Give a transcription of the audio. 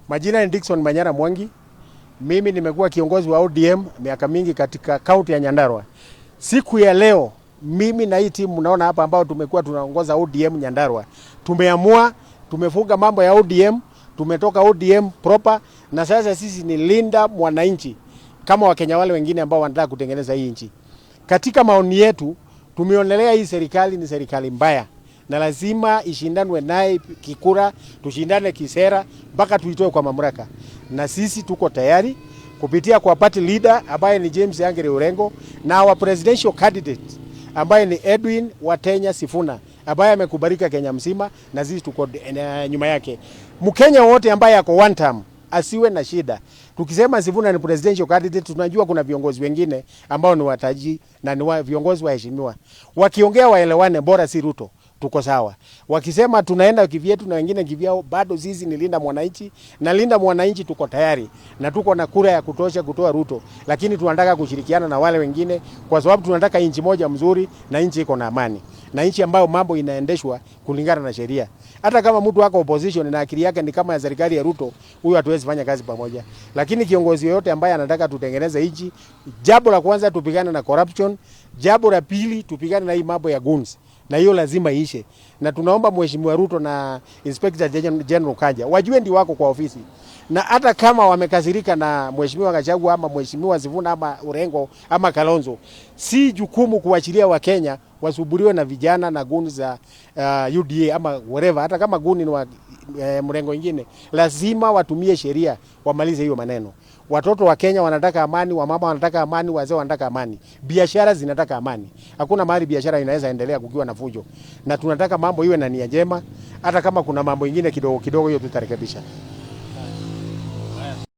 Majina ni Dickson Manyara Mwangi. Mimi nimekuwa kiongozi wa ODM miaka mingi katika kaunti ya Nyandarua. Siku ya leo mimi na hii timu mnaona hapa ambao tumekuwa tunaongoza ODM Nyandarua, tumeamua, tumefunga mambo ya ODM, tumetoka ODM proper, na sasa sisi ni linda mwananchi kama Wakenya wale wengine ambao wanataka kutengeneza hii nchi. Katika maoni yetu tumeonelea hii serikali ni serikali mbaya na lazima ishindanwe naye kikura, tushindane kisera mpaka tuitoe kwa mamlaka. Na sisi tuko tayari kupitia kwa party leader ambaye ni James Angere Orengo na wa presidential candidate ambaye ni Edwin Watenya Sifuna ambaye amekubalika Kenya mzima, na sisi tuko nyuma yake. Mkenya wote ambaye ako one term asiwe na shida. Tukisema Sifuna ni presidential candidate, tunajua kuna viongozi wengine ambao ni wataji na ni viongozi waheshimiwa. Wakiongea waelewane, bora si Ruto, tuko sawa. Wakisema tunaenda kivyetu na wengine kivyao, bado sisi ni linda mwananchi, na linda mwananchi tuko tayari na tuko na kura ya kutosha kutoa Ruto, lakini tunataka kushirikiana na wale wengine kwa sababu tunataka nchi moja mzuri na nchi iko na amani na nchi ambayo mambo inaendeshwa kulingana na sheria. Hata kama mtu wako opposition na akili yake ni kama ya serikali ya Ruto, huyo hatuwezi fanya kazi pamoja. Lakini kiongozi yote ambaye anataka tutengeneze nchi, jambo la kwanza tupigane na corruption, jambo la pili tupigane na hii mambo ya guns. Na hiyo lazima ishe. Na tunaomba Mheshimiwa Ruto na Inspector General Kanja wajue ndi wako kwa ofisi. Na hata kama wamekasirika na Mheshimiwa Gachagua ama Mheshimiwa Sifuna ama Orengo ama Kalonzo, si jukumu kuachilia Wakenya wasuburiwe na vijana na guni za UDA ama whatever. Hata kama guni ni wa mrengo ingine, lazima watumie sheria wamalize hiyo maneno. Watoto wa Kenya wanataka amani, wamama wanataka amani, wazee wanataka amani. Biashara zinataka amani. Hakuna mahali biashara inaweza endelea kukiwa na fujo. Na tunataka mambo iwe na nia njema, hata kama kuna mambo ingine kidogo kidogo, hiyo tutarekebisha.